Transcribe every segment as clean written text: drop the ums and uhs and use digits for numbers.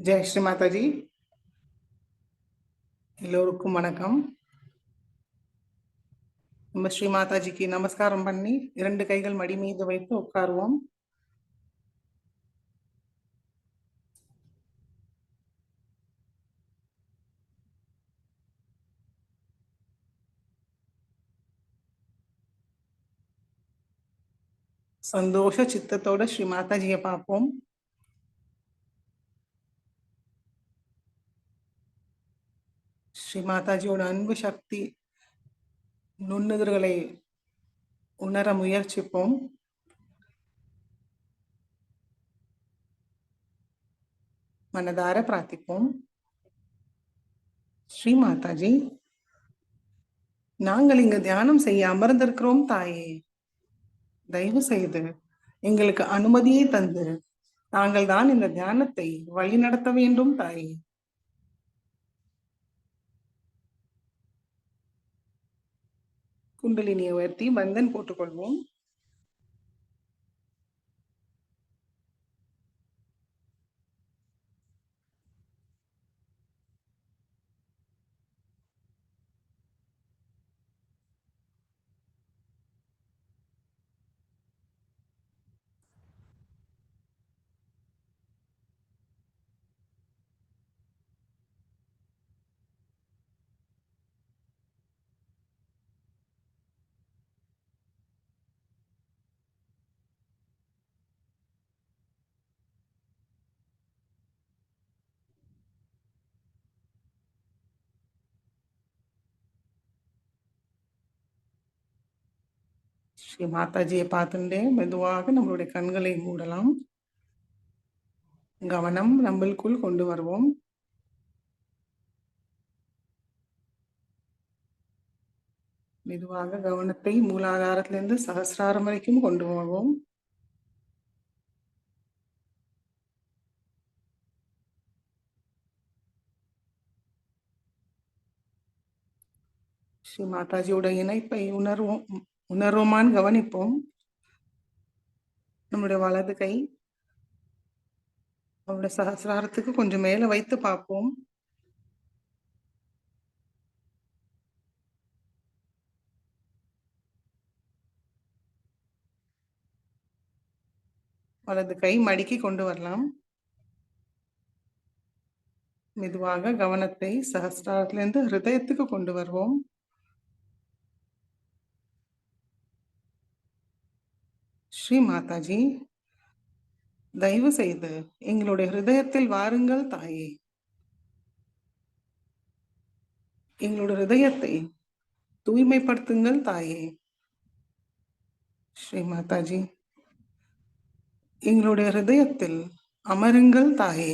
ஜெய் ஸ்ரீ மாதாஜி. எல்லோருக்கும் வணக்கம். நம்ம ஸ்ரீ மாதாஜிக்கு நமஸ்காரம் பண்ணி 2 கைகள் மடி மீது வைத்து உட்காருவோம். சந்தோஷ சித்தத்தோட ஸ்ரீ மாதாஜியை பார்ப்போம். ஸ்ரீ மாதாஜியோட அன்பு சக்தி நுண்ணுதல்களை உணர முயற்சிப்போம். மனதார பிரார்த்திப்போம். ஸ்ரீ மாதாஜி, நாங்கள் இங்கு தியானம் செய்ய அமர்ந்திருக்கிறோம் தாயே. தயவு செய்து எங்களுக்கு அனுமதியை தந்து நாங்கள் தான் இந்த தியானத்தை வழி நடத்த வேண்டும் தாயே. குண்டலினியை உயர்த்தி பந்தன் போட்டுக்கொள்வோம். ஸ்ரீ மாதாஜியை பார்த்துட்டே மெதுவாக நம்மளுடைய கண்களை மூடலாம். கவனம் நம்மளுக்குள் கொண்டு வருவோம். மெதுவாக கவனத்தை மூலாதாரத்திலிருந்து சகசிராரம் வரைக்கும் கொண்டு வருவோம். ஸ்ரீ மாதாஜியோட இணைப்பை உணர்வோமான்னு கவனிப்போம். நம்முடைய வலது கை அவருடைய சகசிராரத்துக்கு கொஞ்சம் மேல வைத்து பார்ப்போம். வலது கை மடக்கி கொண்டு வரலாம். மெதுவாக கவனத்தை சகசிராரத்திலிருந்து ஹிருதயத்துக்கு கொண்டு வருவோம். ஸ்ரீ மாதாஜி, தயவு செய்து எங்களுடைய ஹிருதயத்தில் வாருங்கள் தாயே. எங்களுடைய ஹிருதயத்தை தூய்மைப்படுத்துங்கள் தாயே. ஸ்ரீ மாதாஜி, எங்களுடைய ஹிருதயத்தில் அமருங்கள் தாயே.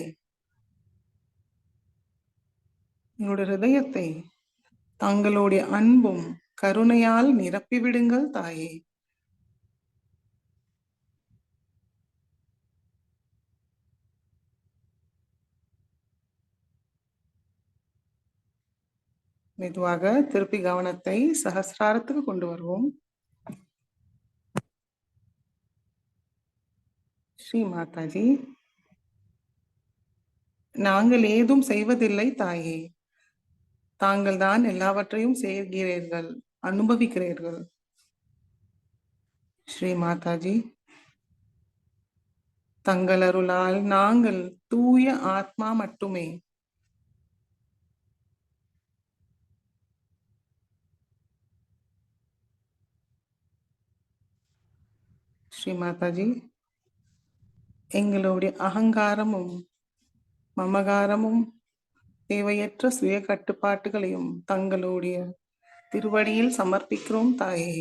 எங்களுடைய ஹிருதயத்தை தங்களுடைய அன்பும் கருணையால் நிரப்பிவிடுங்கள் தாயே. மெதுவாக திருப்பி கவனத்தை சகசிராரத்துக்கு கொண்டு வருவோம். ஸ்ரீ மாதாஜி, நாங்கள் ஏதும் செய்வதில்லை தாயே. தாங்கள் தான் எல்லாவற்றையும் செய்கிறீர்கள், அனுபவிக்கிறீர்கள். ஸ்ரீ மாதாஜி, தங்கள் அருளால் நாங்கள் தூய ஆத்மா மட்டுமே. ஸ்ரீ மாதாஜி, எங்களுடைய அகங்காரமும் மமகாரமும் தேவையற்ற சுய கட்டுப்பாட்டுகளையும் தங்களுடைய திருவடியில் சமர்ப்பிக்கிறோம் தாயே.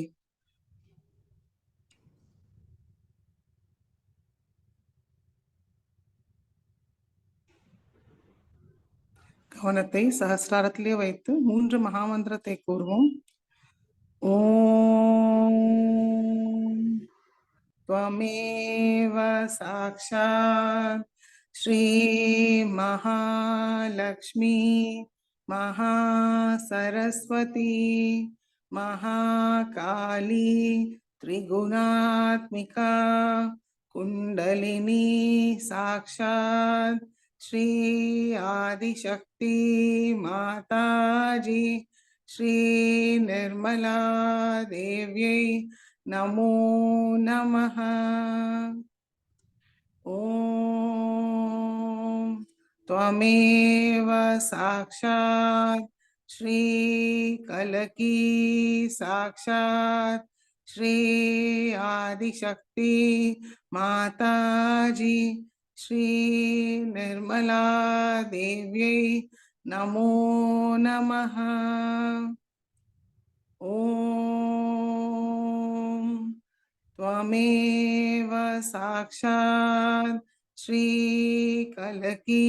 கவனத்தை சஹஸ்ராரத்திலே வைத்து 3 மகாமந்திரத்தை கூறுவோம். ஓம் त्वमेव साक्षात् श्री महालक्ष्मी महासरस्वती महाकाली त्रिगुणात्मिका कुंडलिनी साक्षात् श्री आदिशक्ति माताजी श्री निर्मला देव्यै नमो नमः। ओम त्वमेव साक्षात् श्री कलकी साक्षात् श्री आदिशक्ति माताजी श्री निर्मला देव्यै नमो नमः। ओम त्वमेव साक्षात् श्री कलकी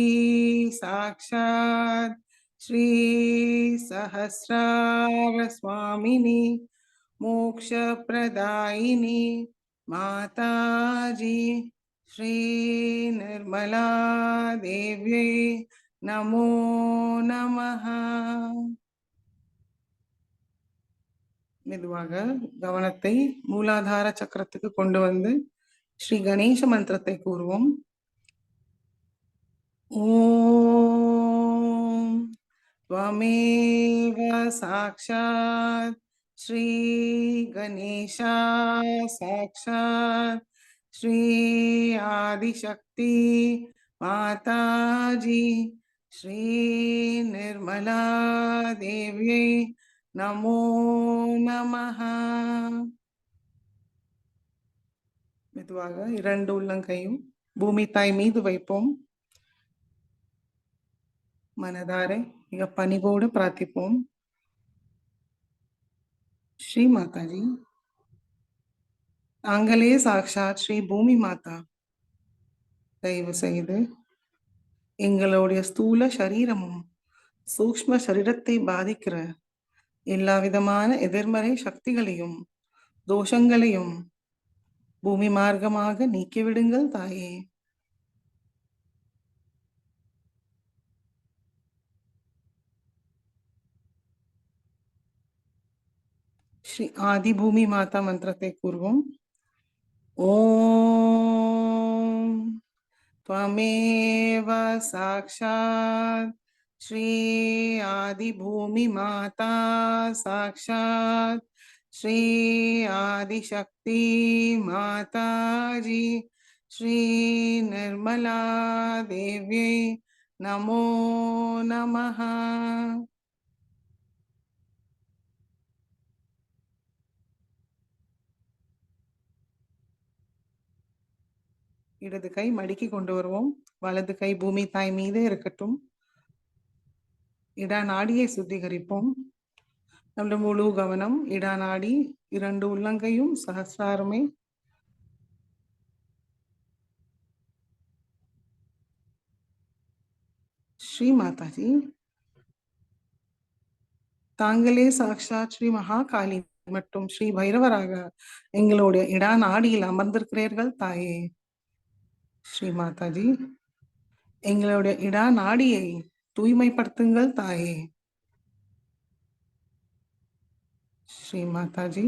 साक्षात् श्री सहस्रार स्वामिनी मोक्षप्रदायिनी माताजी श्री निर्मला देव्यै नमो नमः। மெதுவாக கவனத்தை மூலாதார சக்கரத்துக்கு கொண்டு வந்து ஸ்ரீ கணேச மந்திரத்தை கூறுவோம். ஓம் त्वमेव साक्षात् श्री गणेशा साक्षात् श्री आदिशक्ति माताजी श्री निर्मला देव्यै नमो नमः। மெதுவாக 2 உள்ளங்கையும் பூமி தாய் மீது வைப்போம். மனதாரை மிக பணிவோடு பிரார்த்திப்போம். ஸ்ரீ மாதாஜி, நாங்களே சாக்ஷாத் ஸ்ரீ பூமி மாதா, தயவு செய்து எங்களுடைய ஸ்தூல சரீரமும் சூக்ஷ்ம சரீரத்தை பாதிக்கிற எல்லா விதமான எதிர்மறை சக்திகளையும் தோஷங்களையும் பூமி மார்க்கமாக நீக்கிவிடுங்கள் தாயே. ஸ்ரீ ஆதி பூமி மாதா மந்திரத்தை கூறுவோம். ஓம் त्वमेव साक्षात् श्री आदि भूमि माता साक्षात् श्री आदिशक्ति माताजी श्री निर्मला देव्यै नमो नमः। இடது கை மடிக்கி கொண்டு வருவோம். வலது கை பூமி தாய் மீதே இருக்கட்டும். இடா நாடியை சுத்திகரிப்போம். நம்முடைய முழு கவனம் இடா நாடி, 2 உள்ளங்கையும் சஹஸ்ராரமே. ஸ்ரீ மாதாஜி, தாங்களே சாக்ஷாத் ஸ்ரீ மகாகாளி மற்றும் ஸ்ரீ பைரவராக எங்களுடைய இடா நாடியில் அமர்ந்திருக்கிறீர்கள் தாயே. ஸ்ரீ மாதாஜி, எங்களுடைய இடா நாடியை தூய்மைப்படுத்துங்கள் தாயே. ஸ்ரீ மாதாஜி,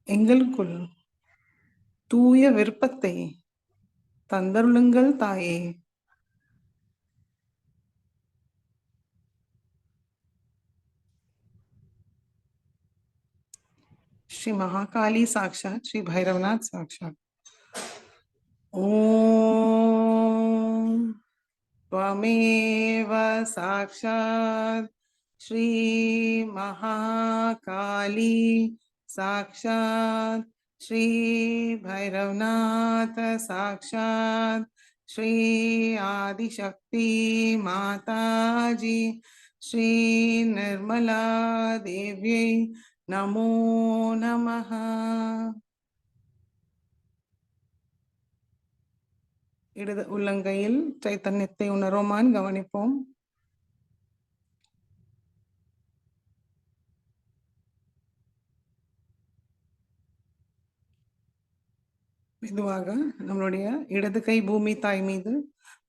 எங்களுக்குள் தூய விருப்பத்தை தந்தருளுங்கள் தாயே. श्री महाकाली साक्षात श्री भैरवनाथ साक्षात। ओम त्वमेव साक्षात श्री महाकाली साक्षात श्री भैरवनाथ साक्षात श्री आदिशक्ति माताजी श्री निर्मला देव्यै नमो नमः। இடது உள்ளங்கையில் சைத்தன்யத்தை உணருமான் கவனிப்போம். மெதுவாக நம்மளுடைய இடது கை பூமி தாய் மீது,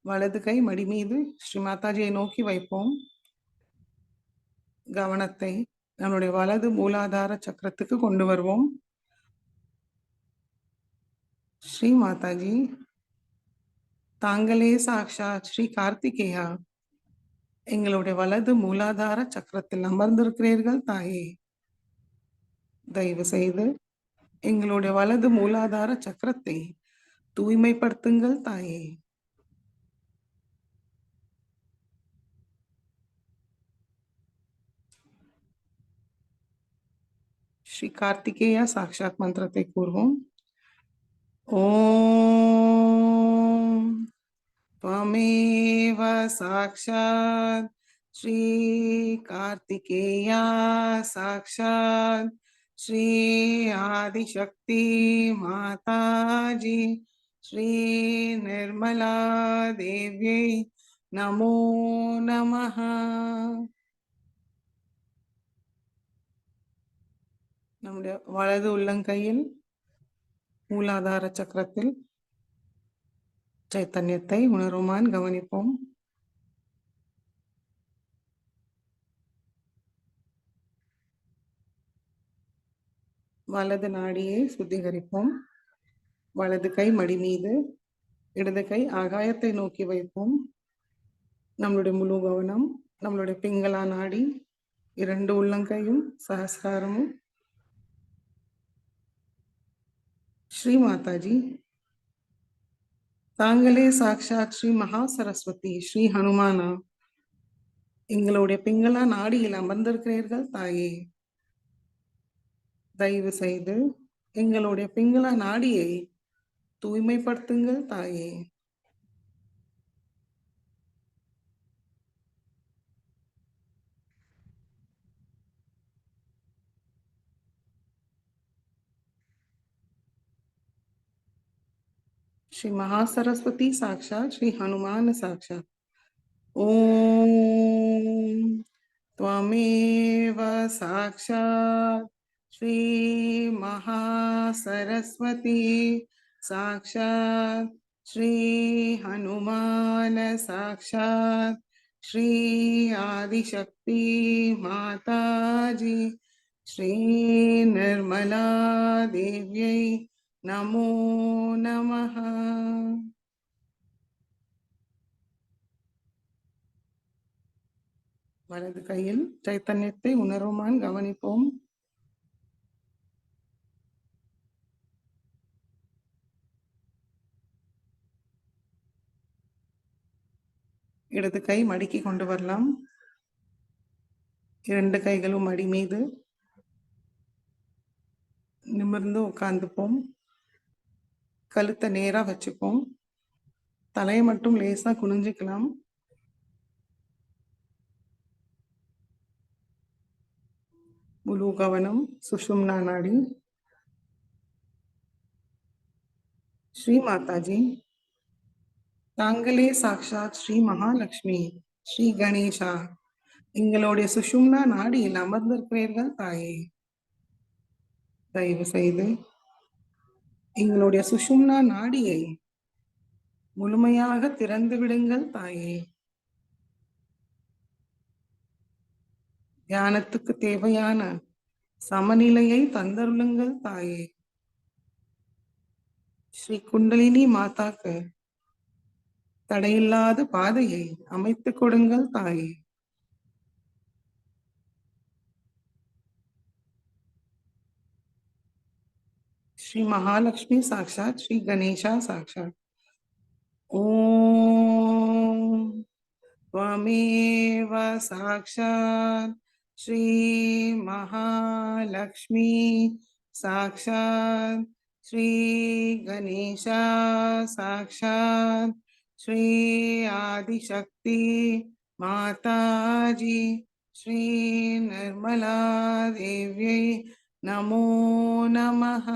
வலது கை மடி மீது ஸ்ரீ மாதாஜியை நோக்கி வைப்போம். கவனத்தை நம்மளுடைய வலது மூலாதார சக்கரத்துக்கு கொண்டு வருவோம். ஸ்ரீ மாதாஜி, தாங்களே சாக்ஷாத் ஸ்ரீ கார்த்திகேயா எங்களுடைய வலது மூலாதார சக்கரத்தில் அமர்ந்திருக்கிறீர்கள் தாயே. தயவு செய்து எங்களுடைய வலது மூலாதார சக்கரத்தை தூய்மைப்படுத்துங்கள் தாயே. ஸ்ரீ கார்த்திகேயா சாக்ஷாத் மந்திரத்தை கூறுவோம். ஓம் त्वमेव साक्षात् श्री कार्तिकेया साक्षात् श्री आदिशक्ति माताजी श्री निर्मला देव्यै नमो नमः. நம்முடைய வலது உள்ளங்கையில் மூலாதார சக்கரத்தில் சைத்தன்யத்தை உணருமான் கவனிப்போம். வலது நாடியை சுத்திகரிப்போம். வலது கை மடி மீது, இடது கை ஆகாயத்தை நோக்கி வைப்போம். நம்மளுடைய முழு கவனம் நம்மளுடைய பிங்களா நாடி, இரண்டு உள்ளங்கையும் சஹஸ்ராரமும். ஸ்ரீ மாதாஜி, தாங்களே சாக்ஷாத் ஸ்ரீ மகா சரஸ்வதி ஸ்ரீ ஹனுமானா எங்களுடைய பிங்களா நாடியில் அமர்ந்திருக்கிறீர்கள் தாயே. தயவு செய்து எங்களுடைய பிங்களா நாடியை தூய்மைப்படுத்துங்கள் தாயே. श्री महासरस्वती साक्षात श्री हनुमान साक्षात. ओम त्वमेव साक्षात श्री महासरस्वती साक्षात श्री हनुमान साक्षात श्री आदिशक्ति माताजी श्री निर्मला देव्यै नमो नमः. வலது கையில் சைத்தன்யத்தை உணருமான் கவனிப்போம். இடது கை மடிக்கி கொண்டு வரலாம். இரண்டு கைகளும் மடி மீது நிமிர்ந்து உட்கார்ந்துப்போம். கழுத்தை நேரா வச்சுப்போம். தலையை மட்டும் லேசா குனிஞ்சுக்கலாம். முழு கவனம் சுஷும்னா நாடி. ஸ்ரீ மாதாஜி, தாங்களே சாக்ஷாத் ஸ்ரீ மகாலட்சுமி ஸ்ரீ கணேஷா எங்களுடைய சுஷும்னா நாடியில் அமர்ந்திருக்கிறீர்கள் தாயே. தயவு செய்து எங்களுடைய சுஷும்னா நாடியை முழுமையாக திறந்து விடுங்கள் தாயே. தியானத்துக்கு தேவையான சமநிலையை தந்தருளுங்கள் தாயே. ஸ்ரீ குண்டலினி மாதாக்கு தடையில்லாத பாதையை அமைத்து கொடுங்கள் தாயே. श्री महालक्ष्मी साक्षात श्री गणेशा साक्षात. ओम त्वमेव साक्षात श्री महालक्ष्मी साक्षात श्री गणेशा साक्षात श्री आदिशक्ति माताजी श्री निर्मला देव्यै नमो नमः.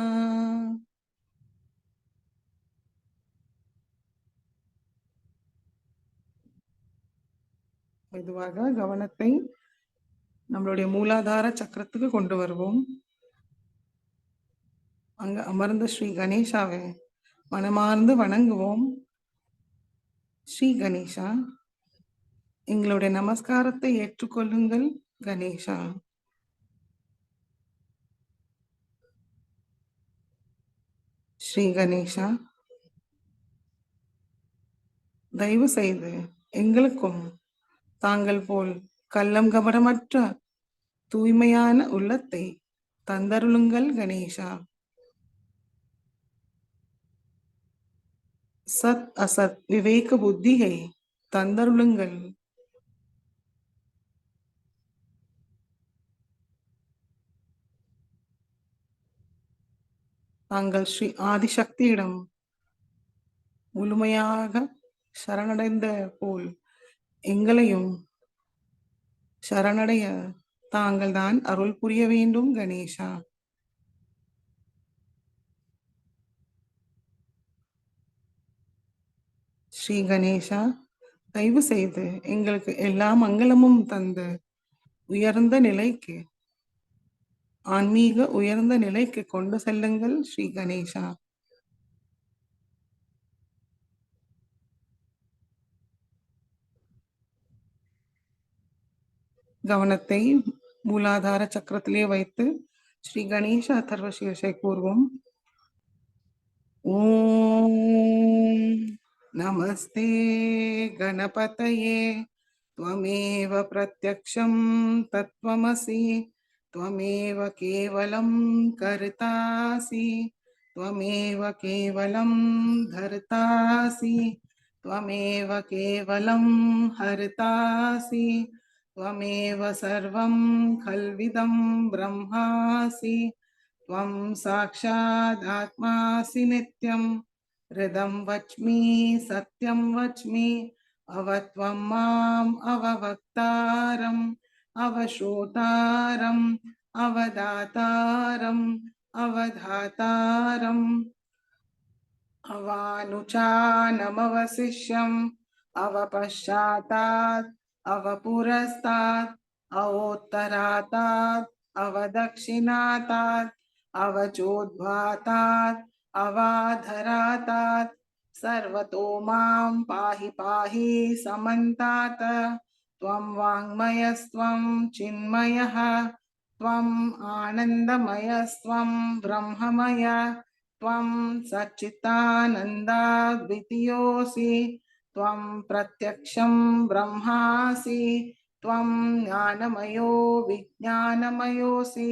மெதுவாக கவனத்தை நம்மளுடைய மூலாதார சக்கரத்துக்கு கொண்டு வருவோம். அங்க அமர்ந்த ஸ்ரீ கணேசாவை மனமார்ந்து வணங்குவோம். ஸ்ரீ கணேசா, எங்களுடைய நமஸ்காரத்தை ஏற்றுக்கொள்ளுங்கள். கணேசா, ஸ்ரீ கணேசா, தயவு செய்து எங்களுக்கும் தாங்கள் போல் கள்ளம் கபடமற்ற தூய்மையான உள்ளத்தை தந்தருளுங்கள். கணேசா, சத் அசத் விவேக புத்தியை தந்தருளுங்கள். தாங்கள் ஸ்ரீ ஆதிசக்தியிடம் முழுமையாக சரணடைந்த போல் எங்களையும் சரணடைய தாங்கள் தான் அருள் புரிய வேண்டும். கணேசா, ஸ்ரீ கணேசா, தயவு செய்து எங்களுக்கு எல்லா மங்களமும் தந்து உயர்ந்த நிலைக்கு, ஆன்மீக உயர்ந்த நிலைக்கு கொண்டு செல்லுங்கள். ஸ்ரீ கணேசா, கவனத்தை மூலாதார சக்கரத்திலே வைத்து ஸ்ரீ கணேச அதர்வ சீர்ஷை கூறுவோம். ஓம் நமஸ்தே கணபதயே त्वमेव प्रत्यक्षं तत्त्वमसि त्वमेव केवलं कर्तासि त्वमेव केवलं धर्तासि त्वमेव केवलं हर्तासि त्वमेव सर्वं खल्विदं ब्रह्मासि त्वं साक्षादात्मासि नित्यं हृदं वच्मि सत्यं वच्मि अवत्वं माम् अववक्तारम् अवश्रोतारम् अवदातारम् अवधातारम् अवानुचानमवशिष्यम् अवपश्चातात् अवपुरस्तात् अवोत्तरातात् अवदक्षिणातात् अवचोद्ध्वातात् अवाधरातात् सर्वतो मां पाहि पाहि समन्तात् त्वं वाङ्मयस्त्वं चिन्मयः त्वम् आनन्दमयस्त्वं ब्रह्ममय त्वं सच्चिदानन्दाद्वितीयोऽसि त्वं प्रत्यक्षं ब्रह्मासि त्वं ज्ञानमयो विज्ञानमयोऽसि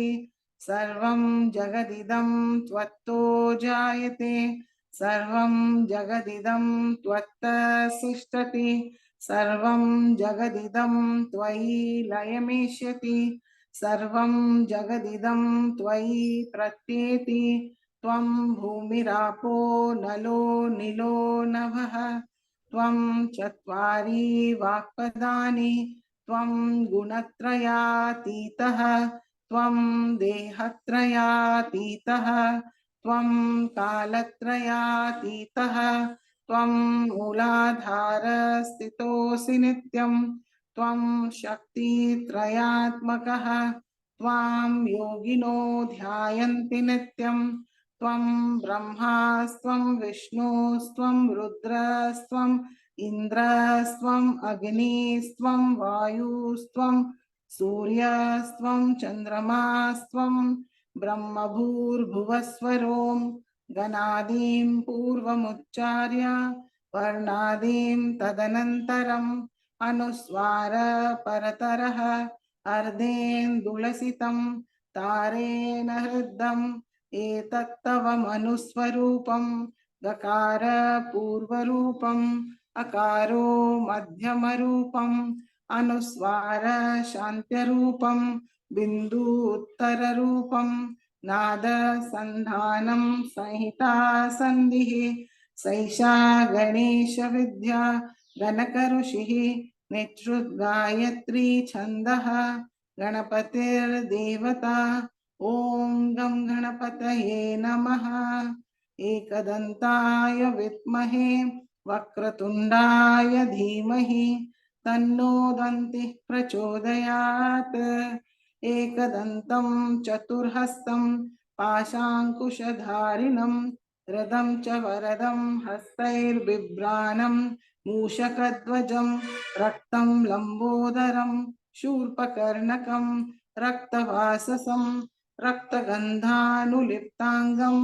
सर्वं जगदिदं त्वत्तो जायते सर्वं जगदिदं त्वत्तसिष्ठति सर्वं जगदिदं त्वयि लयमेष्यति सर्वं जगदिदं त्वयि प्रत्येति त्वं भूमिरापो नलो निलो नभः त्वं चत्वारि वाक्पदानि त्वं गुणत्रयातीतः त्वं देहत्रयातीतः त्वं कालत्रयातीतः त्वं मूलाधारस्थितोऽसि नित्यं त्वं शक्तित्रयात्मकः त्वां योगिनो ध्यायन्ति नित्यं त्वं ब्रह्मास्त्वं विष्णुस्त्वं रुद्रस्त्वम् इन्द्रस्त्वम् अग्निस्त्वं वायुस्त्वं सूर्यस्त्वं चन्द्रमास्त्वं ब्रह्मभूर्भुवस्वरों गणादीं पूर्वमुच्चार्य वर्णादीं तदनन्तरम् अनुस्वार परतरः अर्धेन्दुलसितं तारेण हृदम् एतत्तव मनुस्वरूपं गकार पूर्वरूपम् अकारो मध्यमरूपम् अनुस्वार शान्त्यरूपं बिन्दु उत्तररूपं नाद सन्धानं संहिता सन्धिः सैषा गणेश विद्या गणकऋषिः नेतृगायत्री छन्दः गणपतिर्देवता ॐ गं गणपतये नमः एकदन्ताय विद्महे वक्रतुण्डाय धीमहि तन्नो दन्तिः प्रचोदयात्। एकदन्तं चतुर्हस्तं पाशाङ्कुशधारिणं रदं च वरदं हस्तैर्बिभ्राणं मूषकध्वजं रक्तं लम्बोदरं शूर्पकर्णकं रक्तवाससं रक्तगन्धानुलिप्ताङ्गं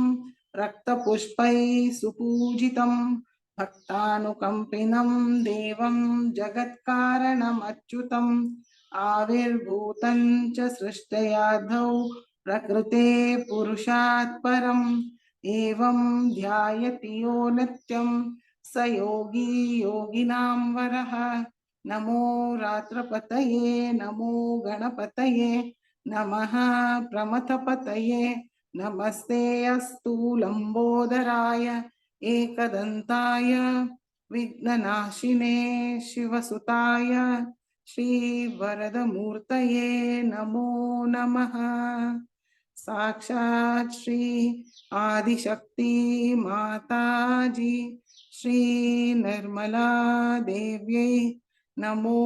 रक्तपुष्पैः सुपूजितं भक्तानुकम्पिनं देवं जगत्कारणमच्युतम् आविर्भूतं च सृष्टयाधौ प्रकृते पुरुषात् परम् एवं ध्यायति यो नित्यं स योगी योगिनां वरः। नमो रात्रपतये नमो गणपतये नमः प्रमथपतये नमस्ते अस्तु लम्बोदराय एकदन्ताय विघ्ननाशिने शिवसुताय श्रीवरदमूर्तये नमो नमः। साक्षात् श्री आदिशक्ति माताजी श्री निर्मला देव्यै नमो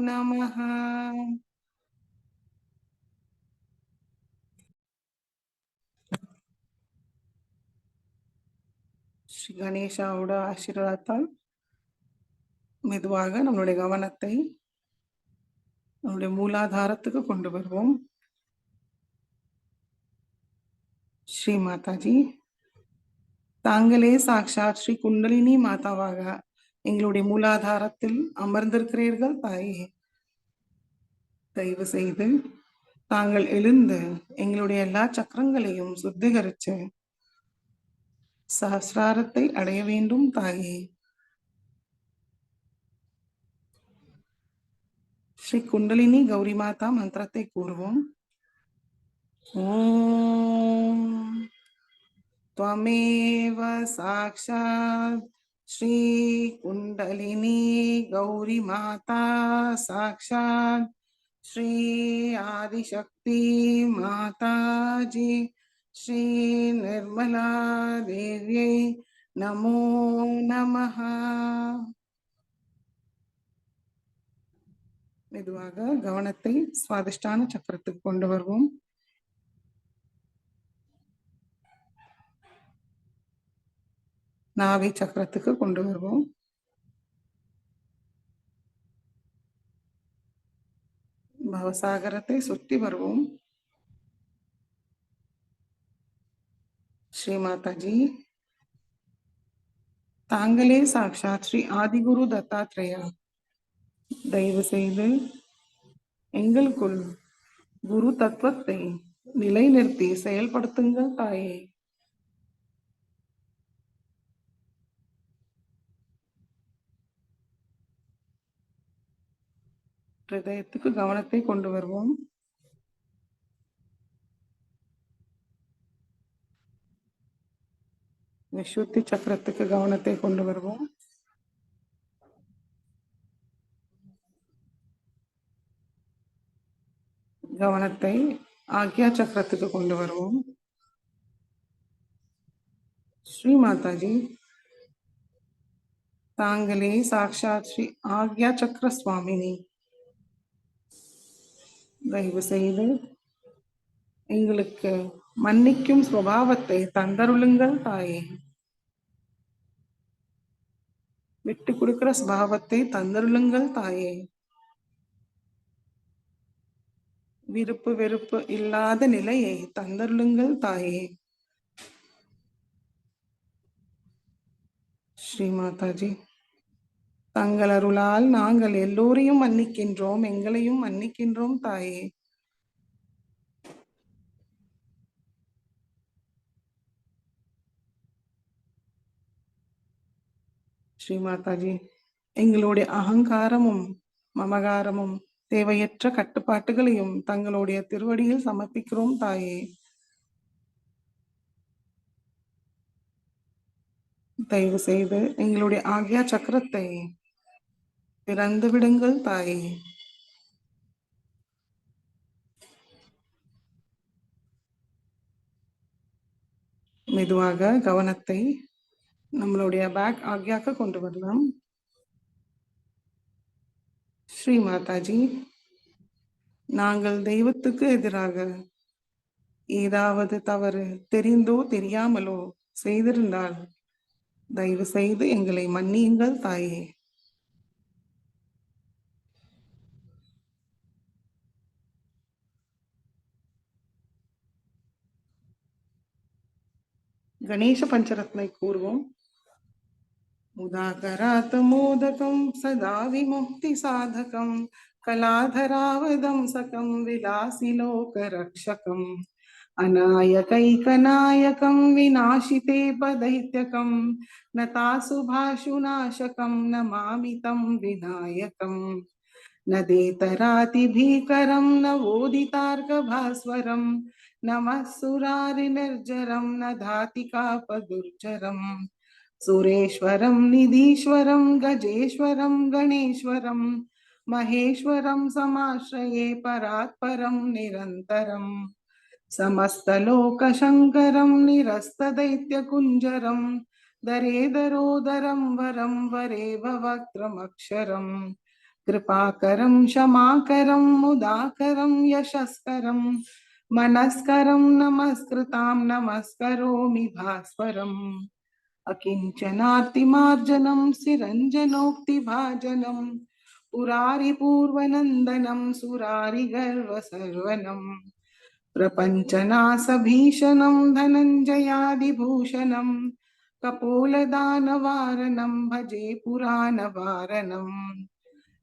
नमः। ஸ்ரீ கணேஷாவோட ஆசீர்வாதத்தால் மெதுவாக நம்மளுடைய கவனத்தை நம்முடைய மூலாதாரத்துக்கு கொண்டு வருவோம். ஸ்ரீ மாதாஜி, தாங்களே சாக்ஷாத் ஸ்ரீ குண்டலினி மாதாவாக எங்களுடைய மூலாதாரத்தில் அமர்ந்திருக்கிறீர்கள் தாயே. தயவு செய்து தாங்கள் எழுந்து எங்களுடைய எல்லா சக்கரங்களையும் சுத்திகரிச்சு சஹஸ்ராரத்தை அடைய வேண்டும் தாயே. ஸ்ரீ குண்டலினி கௌரி மாதா மந்திரத்தை கூறுவோம். ஓம் त्वमेव साक्षात् श्री कुंडलिनी गौरी माता साक्षात् श्री आदिशक्ति माताजी श्री निर्मला देव्यै नमो नमः. மெதுவாக கவனத்தை சுவாதிஷ்டான சக்கரத்துக்கு கொண்டு வருவோம். நாவி சக்கரத்துக்கு கொண்டு வருவோம். பவசாகரத்தை சுற்றி வருவோம். ஸ்ரீ மாதாஜி, தாங்களே சாக்ஷாத் ஸ்ரீ ஆதிகுரு தத்தாத்ரேயா. தயவு செய்து எங்களுக்குள் குரு தத்துவத்தை நிலைநிறுத்தி செயல்படுத்துங்கள் தாயே. ஹிருதயத்துக்கு கவனத்தை கொண்டு வருவோம். விசுத்தி சக்கரத்துக்கு கவனத்தை கொண்டு வருவோம். கவனத்தை ஆக்யா சக்கரத்துக்கு கொண்டு வருவோம். ஸ்ரீ மாதாஜி, தாங்களே சாக்ஷாத் ஸ்ரீ ஆக்யா சக்கர சுவாமினி. தயவு செய்து எங்களுக்கு மன்னிக்கும் சுபாவத்தை தந்தருளுங்கள் தாயே. விட்டு கொடுக்கிற சுபாவத்தை தந்தருளுங்கள் தாயே. விருப்பு வெறுப்பு இல்லாத நிலையை தந்தருளுங்கள் தாயே. ஸ்ரீ மாதாஜி, தங்கள் அருளால் நாங்கள் எல்லோரையும் மன்னிக்கின்றோம், எங்களையும் மன்னிக்கின்றோம் தாயே. ஸ்ரீ மாதாஜி, எங்களுடைய அகங்காரமும் மமகாரமும் தேவையற்ற கட்டுப்பாட்டுகளையும் தங்களுடைய திருவடியில் சமர்ப்பிக்கிறோம் தாயே. தயவு செய்து எங்களுடைய ஆக்யா சக்கரத்தை திறந்து விடுங்கள் தாயே. மெதுவாக கவனத்தை நம்மளுடைய பேக் ஆக்யாக்கு கொண்டு வரலாம். ஸ்ரீ மாதாஜி, நாங்கள் தெய்வத்துக்கு எதிராக ஏதாவது தவறு தெரிந்தோ தெரியாமலோ செய்திருந்தால் தயவு செய்து எங்களை மன்னியுங்கள் தாயே. கணேச பஞ்சரத்னை கூறுவோம். उदाकरात् मोदकं सदा विमुक्तिसाधकं कलाधरावदंसकं विलासिलोकरक्षकम् अनायकैकनायकं विनाशिते पदैत्यकं नतासुभाषुनाशकं नमामि तं विनायकम् न देतरातिभीकरं न वोदितार्कभास्वरं नमः सुरारिनिर्जरं न धातिकापदुर्जरम् सुरेश्वरं निधीश्वरं गजेश्वरं गणेश्वरं महेश्वरं समाश्रये परात्परं निरन्तरं समस्तलोकशङ्करं निरस्तदैत्यकुञ्जरं दरेदरोदरं वरं वरेव वक्त्रमक्षरम् कृपाकरं क्षमाकरं मुदाकरं यशस्करं मनस्करं नमस्कृतां नमस्करोमि भास्वरम् अकिञ्चनार्तिमार्जनं सिरञ्जनोक्तिभाजनं पुरारिपूर्वनन्दनं सुरारिगर्वसर्वनं प्रपञ्चनासभीषणं धनञ्जयादिभूषणं कपोलदानवारणं भजे पुराणवारणम्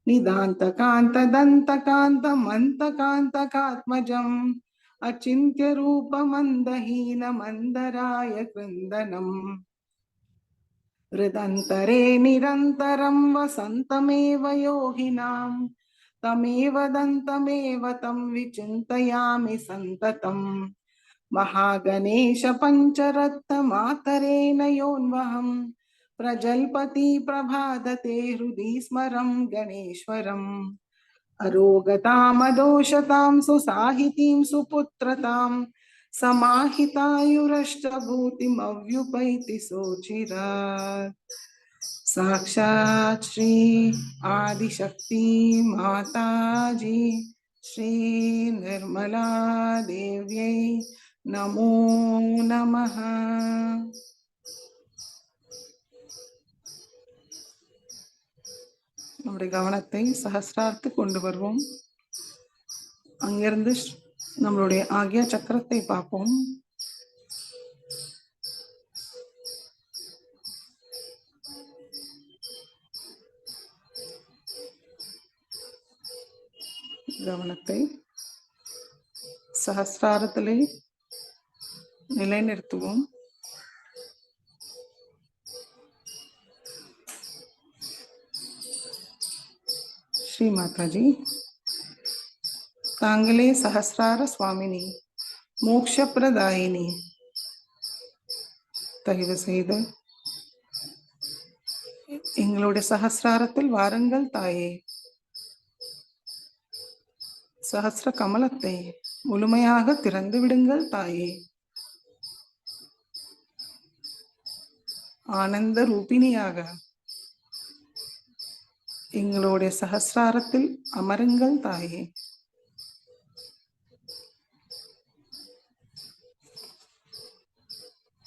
निदान्तकान्तदन्तकान्तमन्तकान्तकात्मजम् अचिन्त्यरूपमन्दहीनमन्दराय कृन्दनम् हृदन्तरे निरन्तरं वसन्तमेव योगिनां तमेव दन्तमेव तं विचिन्तयामि सन्ततम् महागणेश पञ्चरत्नमातरेण योन्वहं प्रजल्पति प्रभादते हृदि स्मरं गणेश्वरम् अरोगतामदोषतां सुसाहितीं सुपुत्रतां समाहितायुरष्टभूतिमव्युपैति सोचिरात् साक्षात् श्री आदिशक्ति माताजी श्री निर्मला देव्यै नमो नमः. நம்முடைய கவனத்தை சஹஸ்ரார்த்து கொண்டு வருவோம். அங்கிருந்து நம்மளுடைய ஆக்யா சக்கரத்தை பார்ப்போம். கவனத்தை சஹஸ்ராரத்திலே நிலைநிறுத்துவோம். ஸ்ரீ மாதாஜி, தாங்களே சஹஸ்ரார சுவாமினி, மோக்ஷப்பிரதாயினி, தயவு செய்து எங்களுடைய சஹஸ்ராரத்தில் வாருங்கள் தாயே. சஹஸ்ர கமலத்தை முழுமையாக திறந்து விடுங்கள் தாயே. ஆனந்த ரூபிணியாக எங்களுடைய சஹஸ்ராரத்தில் அமருங்கள் தாயே.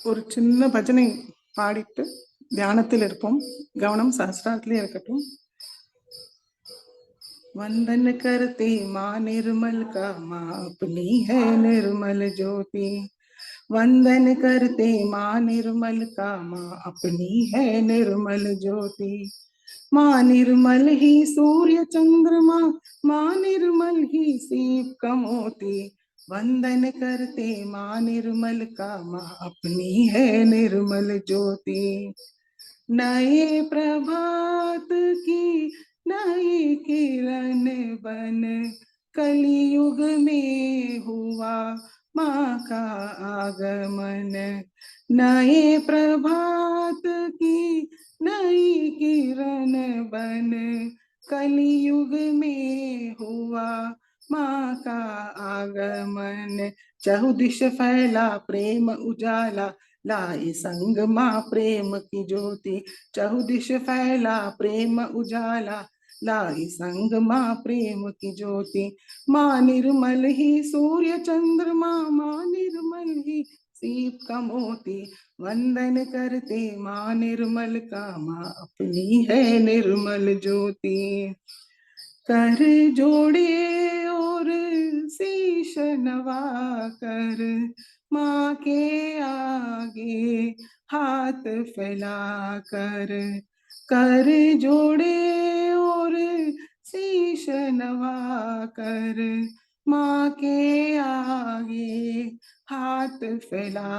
ஒரு சின்ன பஜனை பாடிட்டு தியானத்தில் இருப்போம். கவனம் சஹஸ்ராரத்திலே இருக்கட்டும். वंदन करते माँ निर्मल का, माँ अपनी है निर्मल ज्योति। वंदन करते माँ निर्मल का, माँ अपनी है निर्मल ज्योति। माँ निर्मल ही सूर्य चंद्रमा, माँ निर्मल ही सीप का मोती। वंदन करते माँ निर्मल का, माँ अपनी है निर्मल ज्योति। नए प्रभात की नई किरण बन कलियुग में हुआ माँ का आगमन। नए प्रभात की नई किरण बन कलियुग में हुआ माँ का आगमन। चहुदिश फैला प्रेम उजाला, लाई संग माँ प्रेम की ज्योति। चहुदिश फैला प्रेम उजाला, लाई संग माँ प्रेम की ज्योति। माँ निर्मल ही सूर्य चंद्रमा, माँ निर्मल ही सीप का मोती। वंदन करते माँ निर्मल का, माँ अपनी है निर्मल ज्योति। कर जोड़े और शीश नवा कर, माँ के आगे हाथ फैला कर जोड़े और शीश नवा कर, माँ के आगे हाथ फैला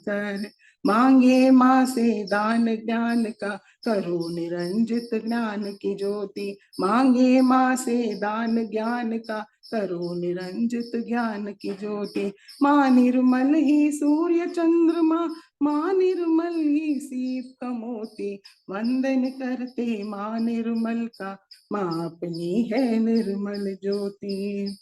कर। मांगे माँ से दान ज्ञान का, करो निरंजित ज्ञान की ज्योति। मांगे माँ से दान ज्ञान का, करो निरंजित ज्ञान की ज्योति। माँ निर्मल ही सूर्य चंद्रमा, माँ निर्मल ही सीप का मोती। वंदन करते माँ निर्मल का, माँ अपनी है निर्मल ज्योति।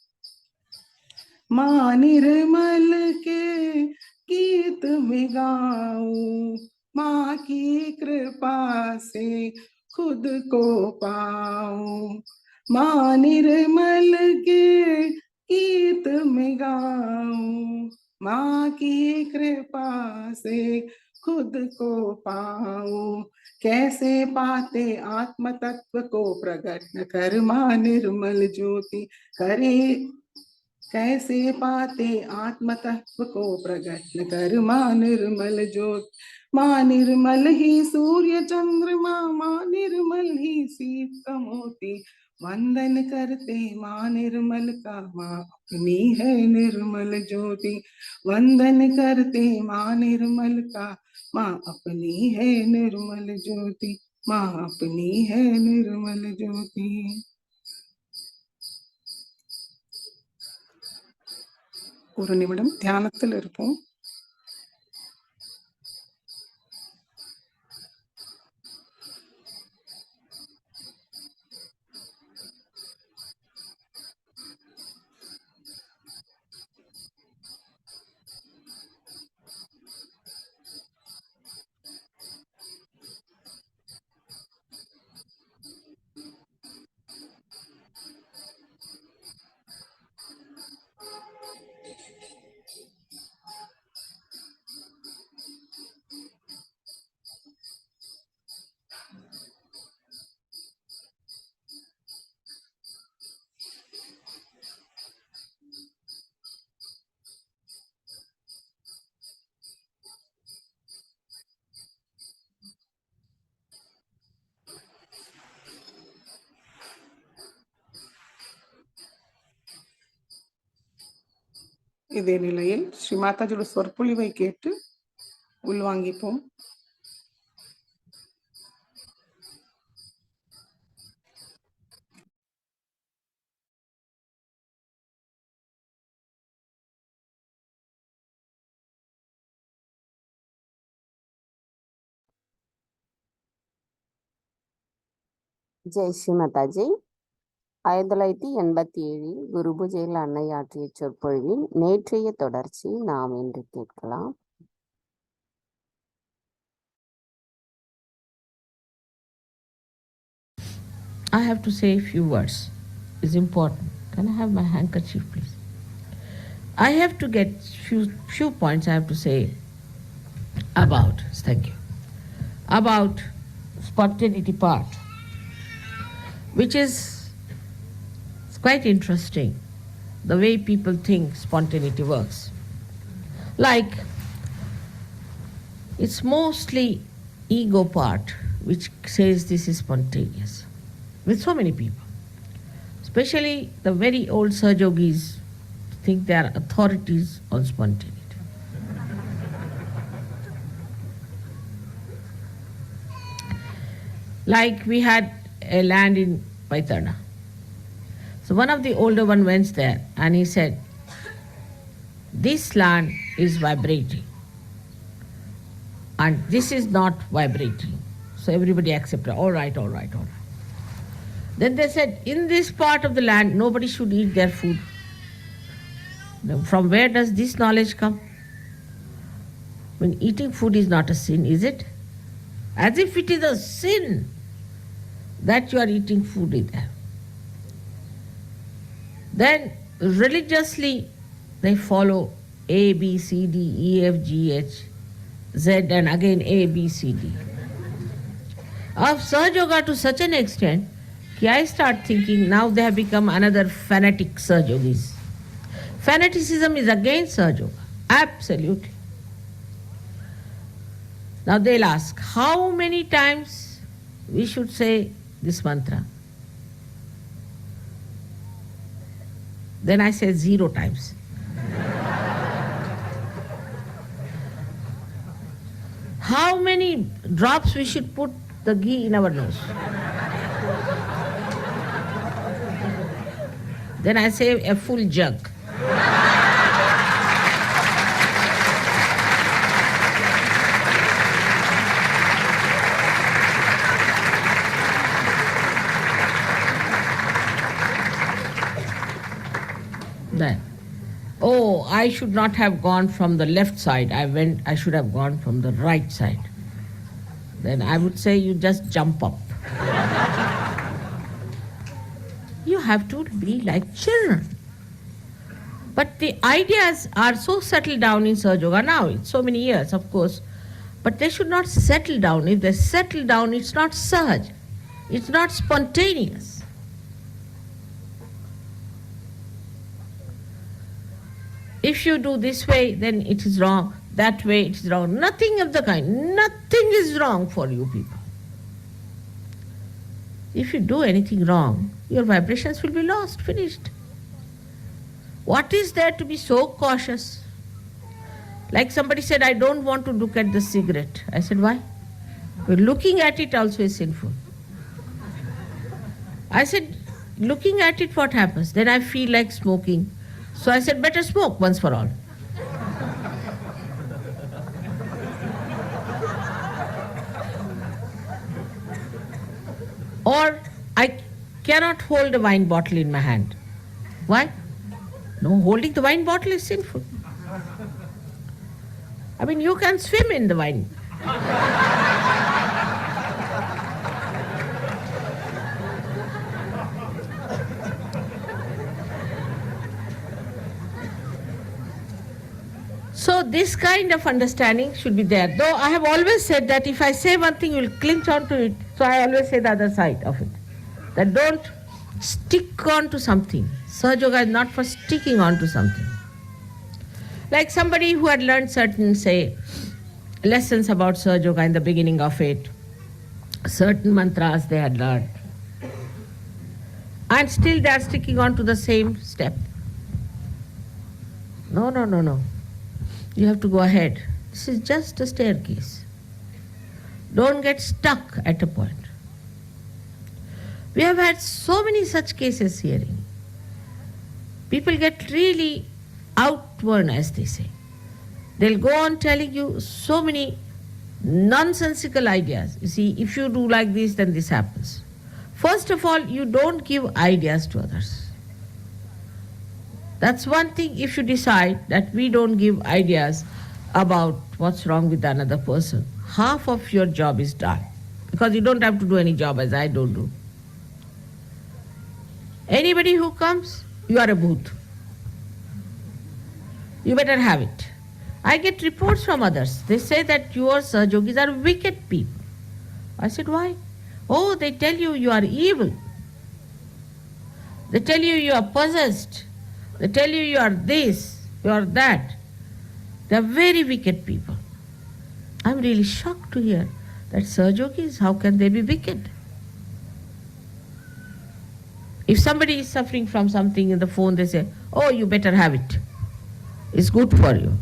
माँ निर्मल के गीत में गाऊं, माँ की कृपा से खुद को पाऊं। माँ निर्मल के गीत में गाऊं, माँ की कृपा से खुद को पाऊं। कैसे पाते आत्म तत्व को प्रकट न कर, माँ निर्मल ज्योति करे। कैसे पाते आत्म तत्व को प्रकट न कर, माँ निर्मल ज्योत। माँ निर्मल ही सूर्य चंद्रमा, माँ निर्मल ही सीप का मोती। वंदन करते माँ निर्मल का, माँ अपनी है निर्मल ज्योति। वंदन करते माँ निर्मल का, माँ अपनी है निर्मल ज्योति। माँ अपनी है निर्मल ज्योति। ஒரு நிமிடம் தியானத்தில் இருப்போம். இதே நிலையில் ஸ்ரீ மாதாஜியோட சொற்பொழிவை கேட்டு உள்வாங்கிப்போம். ஜெய் ஸ்ரீ மாதாஜி. 1987 குரு பூஜையில் அன்னை ஆற்றிய சொற்பொழிவின் நேற்றைய தொடர்ச்சி நாம் இன்று கேட்கலாம். I have to say a few words. It's important. Can I have my handkerchief, please? I have to get few points I have to say about, thank you, about spontaneity part, which is quite interesting, the way people think spontaneity works. Like, it's mostly ego part which says this is spontaneous, with so many people. Especially the very old Sahajogis think they are authorities on spontaneity. Like we had a land in Paitana. So one of the older one went there and he said, this land is vibrating and this is not vibrating. So everybody accepted, all right, all right, all right. Then they said, in this part of the land, nobody should eat their food. From where does this knowledge come? When eating food is not a sin, is it? As if it is a sin that you are eating food in there. Then religiously they follow A, B, C, D, E, F, G, H, Z, and again A, B, C, D. Of Sahaja Yoga to such an extent that I start thinking now they have become another fanatic Sahaja Yogis. Fanaticism is against Sahaja Yoga. Absolutely. Now they'll ask, how many times we should say this mantra? Then I say 0 times. How many drops we should put the ghee in our nose? Then I say a full jug. Then, oh, I should not have gone from the left side. I should have gone from the right side. Then I would say you just jump up. You have to be like children. But the ideas are so settled down in Sahaja Yoga now. It's so many years, of course. But they should not settle down. If they settle down, it's not Sahaj. It's not spontaneous. If you do this way, then it is wrong. That way, it is wrong. Nothing of the kind. Nothing is wrong for you people. If you do anything wrong, your vibrations will be lost, finished. What is there to be so cautious? Like somebody said, I don't want to look at the cigarette. I said, why? Well, looking at it also is sinful. I said, looking at it, what happens? Then I feel like smoking. So I said, better smoke once for all. Or I cannot hold a wine bottle in my hand. Why? No, holding the wine bottle is sinful. I mean, you can swim in the wine. So this kind of understanding should be there. Though I have always said that if I say one thing, you will cling on to it. So I always say the other side of it. That don't stick on to something. Sahaja Yoga is not for sticking on to something. Like somebody who had learned certain, say, lessons about Sahaja Yoga in the beginning of it, certain mantras they had learned, and still they are sticking on to the same step. No. You have to go ahead. This is just a staircase. Don't get stuck at a point. We have had so many such cases hearing. People get really outworn, as they say. They'll go on telling you so many nonsensical ideas. You see, if you do like this, then this happens. First of all, you don't give ideas to others. That's one thing. If you decide that we don't give ideas about what's wrong with another person, half of your job is done. Because you don't have to do any job as I don't do. Anybody who comes, you are a booth. You better have it. I get reports from others. They say that your Sahaja Yogis are wicked people. I said, why? Oh, they tell you you are evil. They tell you you are possessed. They tell you you are this, you are that. They are very wicked people. I'm really shocked to hear that Sahaja Yogis, how can they be wicked? If somebody is suffering from something in the phone, they say, oh, you better have it. It's good for you.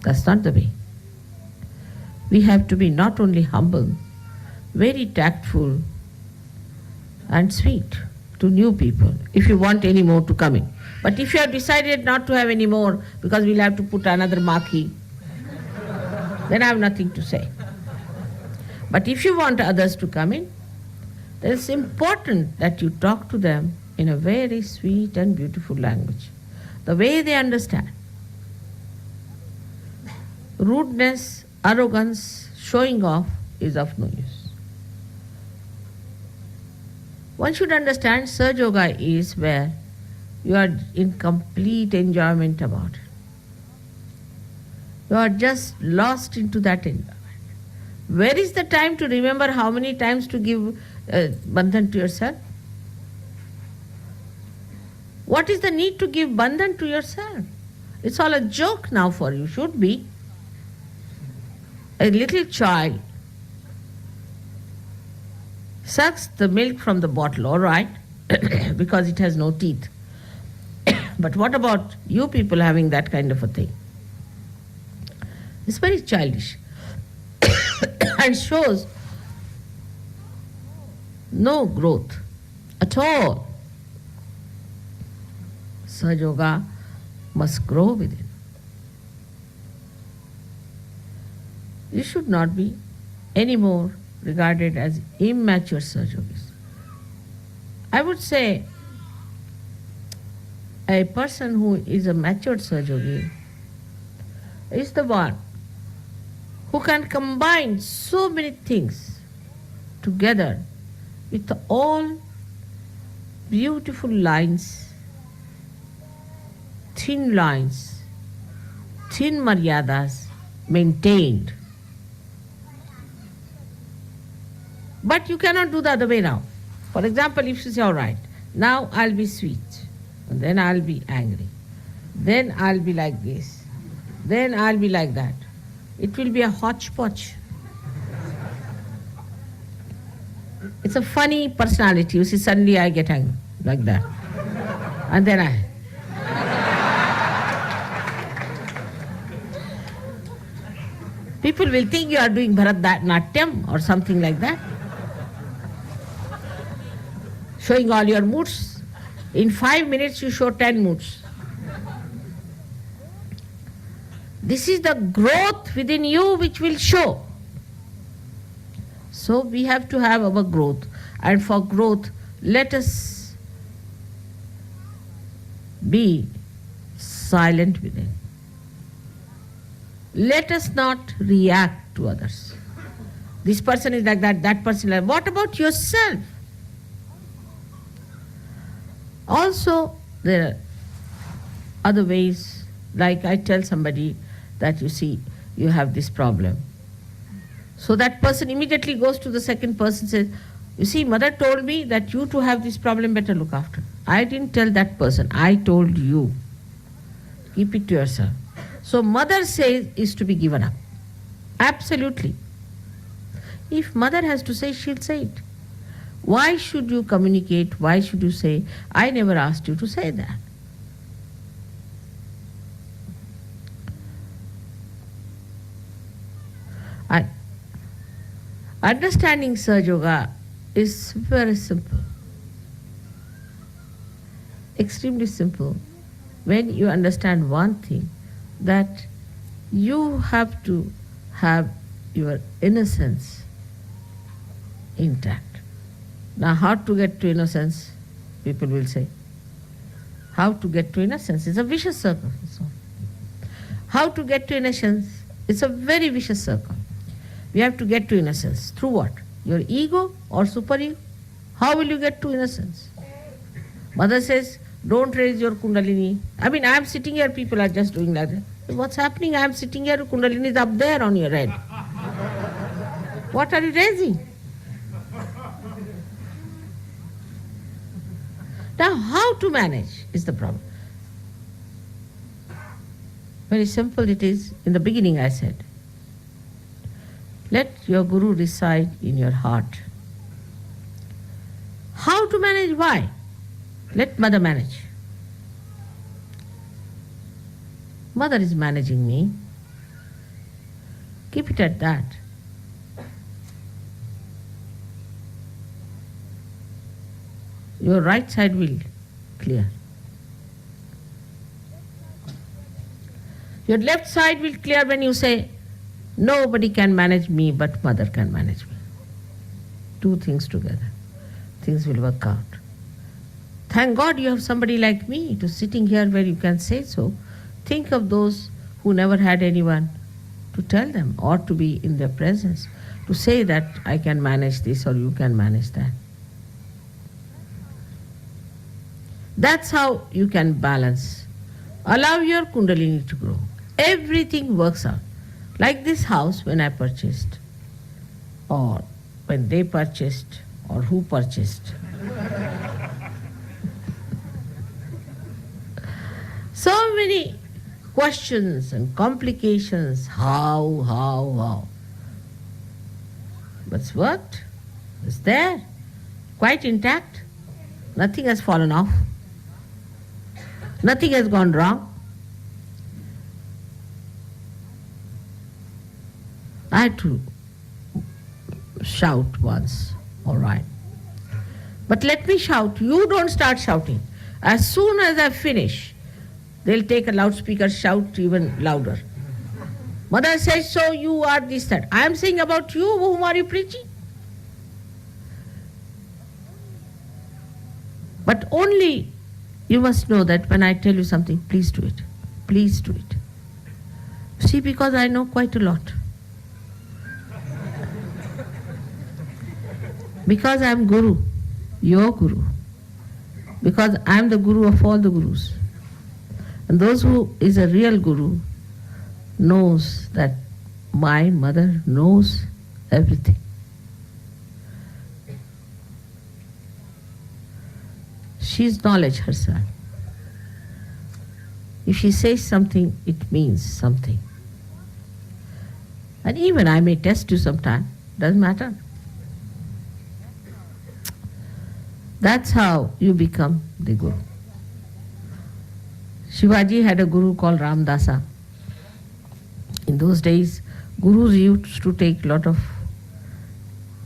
That's not the way. We have to be not only humble, very tactful and sweet to new people if you want any more to come in. But if you have decided not to have any more because we'll have to put another marquee, then I have nothing to say. But if you want others to come in, then it's important that you talk to them in a very sweet and beautiful language, the way they understand. Rudeness, arrogance, showing off is of no use. One should understand Sahaja Yoga is where You are in complete enjoyment about it. You are just lost into that enjoyment. Where is the time to remember how many times to give bandhan to yourself? What is the need to give bandhan to yourself? It's all a joke now for you, should be. A little child sucks the milk from the bottle, all right, because it has no teeth. But what about you people having that kind of a thing? It's very childish and shows no growth at all. Sahaja Yoga must grow within. You should not be anymore regarded as immature Sahaja Yogis. I would say a person who is a matured Sahaja Yogi is the one who can combine so many things together with all beautiful lines, thin maryadas maintained. But you cannot do the other way now. For example, if you say, all right, now I'll be sweet, and then I'll be angry, then I'll be like this, then I'll be like that. It will be a hodgepodge. It's a funny personality. You see, suddenly I get angry like that. And then people will think you are doing Bharatanatyam or something like that. Showing all your moods. In 5 minutes you show 10 moods. This is the growth within you which will show. So we have to have our growth. And for growth, let us be silent within. Let us not react to others. This person is like that, that person is like that. What about yourself? Also, there are other ways, like I tell somebody that you see, you have this problem. So that person immediately goes to the second person and says, you see, mother told me that you too have this problem, better look after. I didn't tell that person, I told you. Keep it to yourself. So mother says is to be given up. Absolutely. If mother has to say, she'll say it. Why should you communicate? Why should you say, I never asked you to say that? Understanding Sahaja Yoga is very simple. Extremely simple. When you understand one thing, that you have to have your innocence intact. Now, how to get to innocence? People will say. How to get to innocence? It's a vicious circle. How to get to innocence? It's a very vicious circle. We have to get to innocence. Through what? Your ego or superego? How will you get to innocence? Mother says, don't raise your kundalini. I mean, I am sitting here, people are just doing like that. What's happening? I am sitting here, kundalini is up there on your head. What are you raising? Now, how to manage is the problem. Very simple it is. In the beginning I said, let your Guru reside in your heart. How to manage? Why? Let mother manage. Mother is managing me. Keep it at that. Your right side will clear. Your left side will clear when you say, nobody can manage me but mother can manage me. Two things together. Things will work out. Thank God you have somebody like me to sitting here where you can say so. Think of those who never had anyone to tell them or to be in their presence, to say that I can manage this or you can manage that. That's how you can balance. Allow your Kundalini to grow. Everything works out. Like this house when I purchased, or when they purchased, or who purchased. So many questions and complications. How? But it's worked. It's there. Quite intact. Nothing has fallen off. Nothing has gone wrong. I had to shout once, all right. But let me shout. You don't start shouting. As soon as I finish, they'll take a loudspeaker, shout even louder. Mother says, so you are this, that. I am saying about you, whom are you preaching? But only you must know that when I tell you something, please do it. Please do it. See, because I know quite a lot. Because I am Guru, your Guru. Because I am the Guru of all the Gurus. And those who is a real Guru knows that my mother knows everything. She is knowledge herself. If she says something, it means something. And even I may test you sometime, doesn't matter. That's how you become the Guru. Shivaji had a Guru called Ramdasa. In those days, Gurus used to take a lot of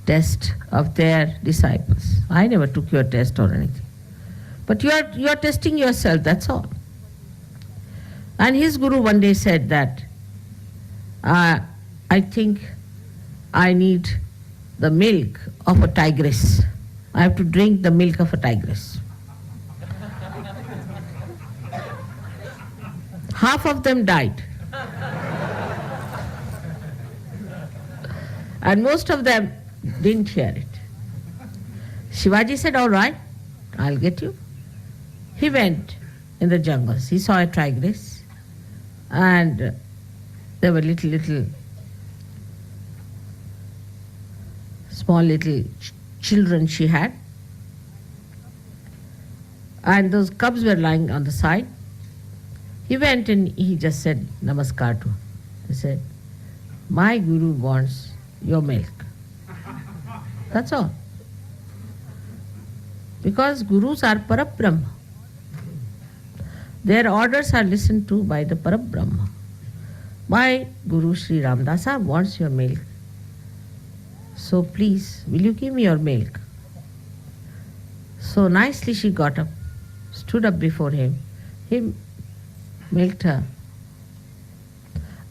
tests of their disciples. I never took your test or anything. But you are testing yourself, that's all. And his Guru one day said that, I think I need the milk of a tigress. I have to drink the milk of a tigress. Half of them died. And most of them didn't hear it. Shivaji said, all right, I'll get you. He went in the jungles. He saw a tigress and there were small little children she had. And those cubs were lying on the side. He went and he just said, Namaskar to her. He said, my Guru wants your milk. That's all. Because Gurus are Parabrahma. Their orders are listened to by the Parabrahma. My Guru Sri Ramdasa wants your milk. So please, will you give me your milk? So nicely she got up, stood up before him. He milked her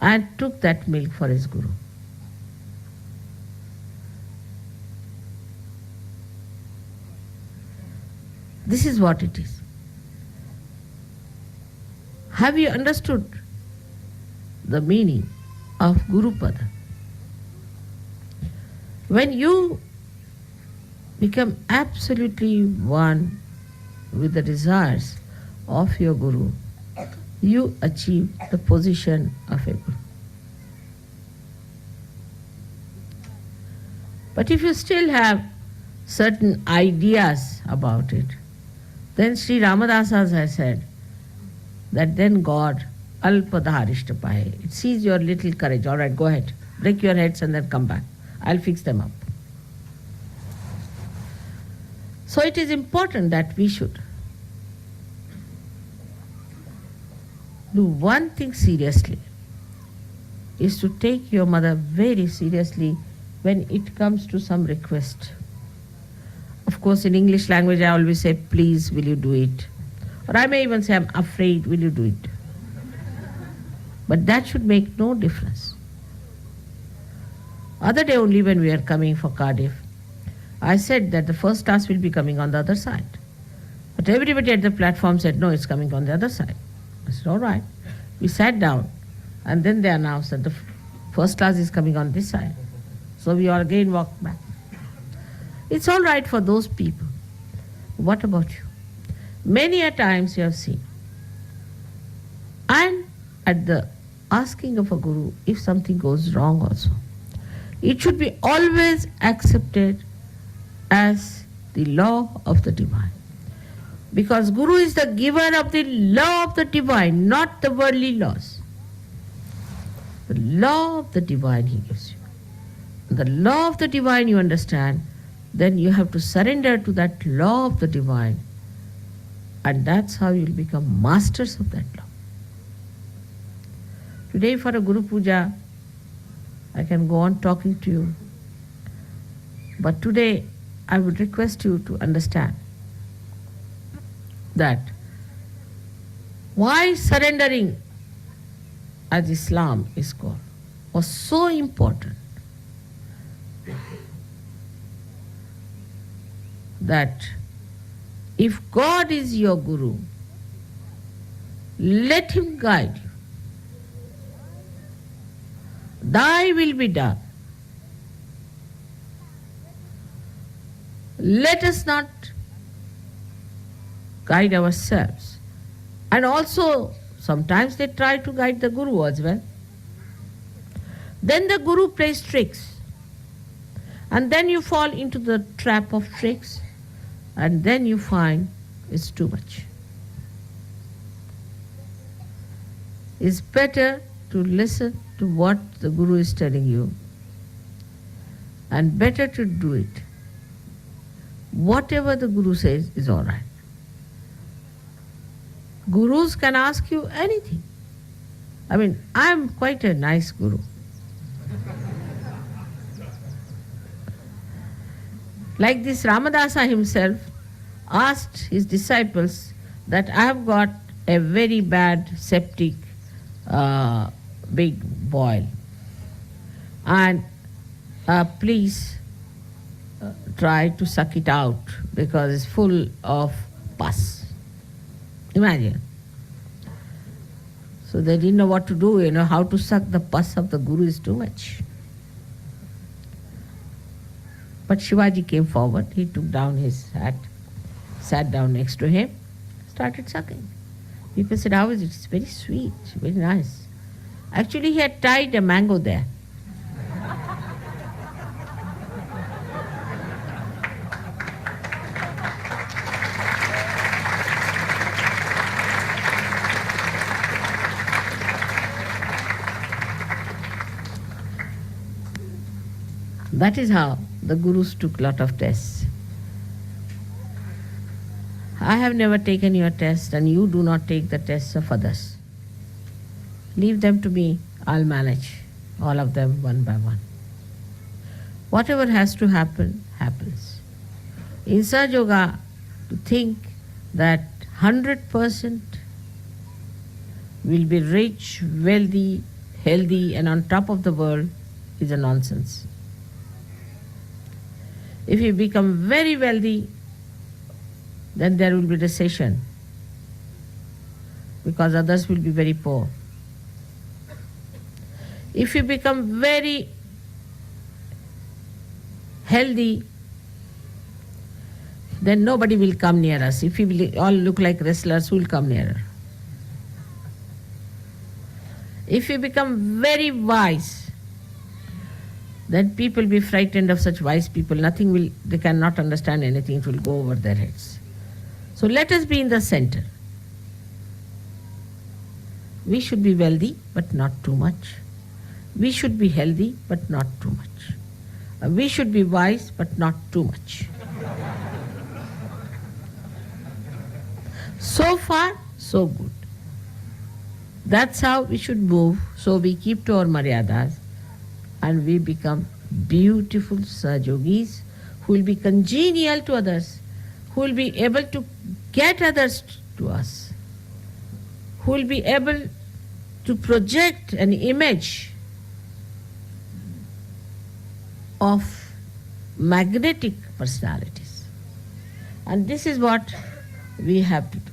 and took that milk for his Guru. This is what it is. Have you understood the meaning of Guru Pada? When you become absolutely one with the desires of your Guru, you achieve the position of a Guru. But if you still have certain ideas about it, then Sri Ramadasa has said that then God alpadharishtapahe. It sees your little courage. All right, go ahead. Break your heads and then come back. I'll fix them up. So it is important that we should do one thing seriously, is to take your mother very seriously when it comes to some request. Of course, in English language, I always say, please, will you do it? Or I may even say, I'm afraid, will you do it? But that should make no difference. Other day only when we are coming for Cardiff, I said that the first class will be coming on the other side. But everybody at the platform said, no, it's coming on the other side. I said, all right. We sat down and then they announced that the first class is coming on this side. So we all again walked back. It's all right for those people. What about you? Many a times you have seen. And at the asking of a guru, if something goes wrong also, it should be always accepted as the law of the divine. Because Guru is the giver of the law of the divine, not the worldly laws. The law of the divine he gives you. The law of the divine you understand, then you have to surrender to that law of the divine, and that's how you'll become masters of that law. Today for a Guru Puja, I can go on talking to you, but today I would request you to understand that why surrendering, as Islam is called, was so important. That if God is your Guru, let Him guide you. Thy will be done. Let us not guide ourselves. And also, sometimes they try to guide the Guru as well. Then the Guru plays tricks. And then you fall into the trap of tricks. And then you find it's too much. It's better to listen to what the Guru is telling you, and better to do it. Whatever the Guru says is all right. Gurus can ask you anything. I mean, I am quite a nice Guru. Like this Ramadasa himself asked his disciples that I have got a very bad septic big boil, and please try to suck it out because it's full of pus. Imagine. So they didn't know what to do, how to suck the pus of the Guru is too much. But Shivaji came forward, he took down his hat, sat down next to him, started sucking. People said, how is it? It's very sweet, very nice. Actually, he had tied a mango there. That is how the Gurus took a lot of tests. I have never taken your test, and you do not take the tests of others. Leave them to me, I'll manage all of them one by one. Whatever has to happen, happens. In Sahaj Yoga, to think that 100% will be rich, wealthy, healthy, and on top of the world is a nonsense. If you become very wealthy, then there will be recession because others will be very poor. If you become very healthy, then nobody will come near us. If we will all look like wrestlers, who will come nearer? If you become very wise, then people will be frightened of such wise people. They cannot understand anything, it will go over their heads. So let us be in the center. We should be wealthy, but not too much. We should be healthy, but not too much. We should be wise, but not too much. So far, so good. That's how we should move. So we keep to our maryadas and we become beautiful Sahajogis who will be congenial to others, who will be able to get others to us, who will be able to project an image of magnetic personalities. And this is what we have to do.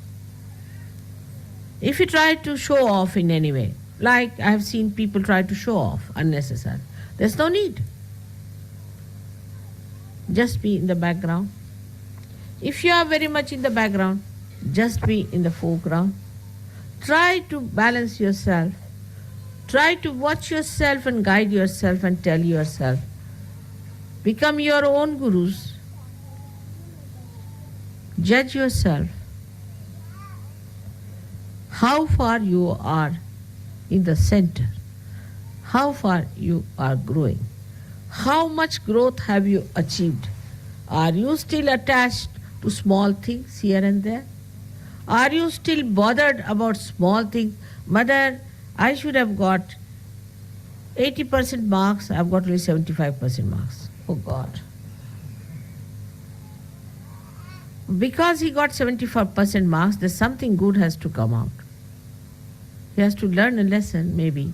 If you try to show off in any way, like I have seen people try to show off unnecessarily, there's no need. Just be in the background. If you are very much in the background, just be in the foreground. Try to balance yourself. Try to watch yourself and guide yourself and tell yourself. Become your own gurus. Judge yourself. How far you are in the center. How far you are growing. How much growth have you achieved? Are you still attached to small things here and there? Are you still bothered about small things? Mother, I should have got 80% marks, I've got only 75% marks. Oh God. Because he got 75% marks, there's something good has to come out. He has to learn a lesson, maybe.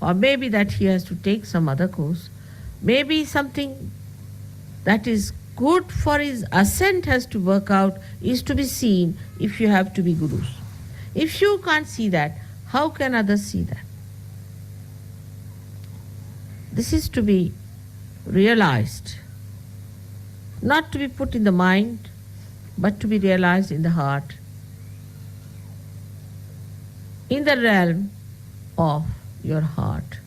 Or maybe that he has to take some other course. Maybe something that is good for his ascent has to work out, is to be seen if you have to be gurus. If you can't see that, how can others see that? This is to be realized, not to be put in the mind, but to be realized in the heart, in the realm of your heart.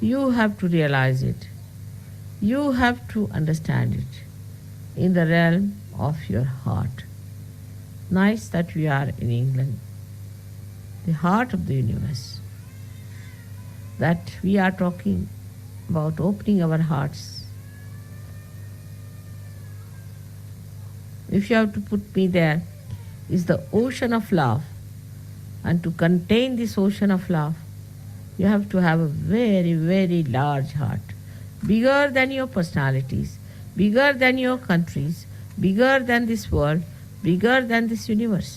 You have to realize it. You have to understand it in the realm of your heart. Nice that we are in England, the heart of the universe, that we are talking about opening our hearts. If you have to put me there, is the ocean of love. And to contain this ocean of love, you have to have a very, very large heart, bigger than your personalities, bigger than your countries, bigger than this world, bigger than this universe.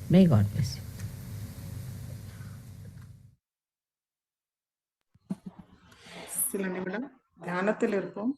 May God bless you. சில நிமிடம் தியானத்தில் இருப்போம்.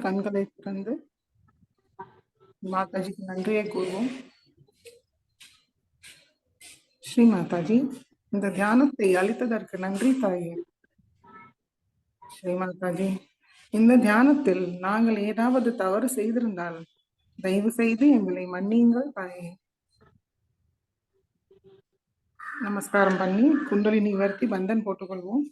கண்களை திறந்து மாதாஜிக்கு நன்றியை கூறுவோம். ஸ்ரீ மாதாஜி, இந்த தியானத்தை அளித்ததற்கு நன்றி தாயே. ஸ்ரீ மாதாஜி, இந்த தியானத்தில் நாங்கள் ஏதாவது தவறு செய்திருந்தால் தயவு செய்து எங்களை மன்னியுங்கள் தாயே. நமஸ்காரம் பண்ணி குண்டலினி வர்த்தி பந்தன் போட்டுக்கொள்வோம்.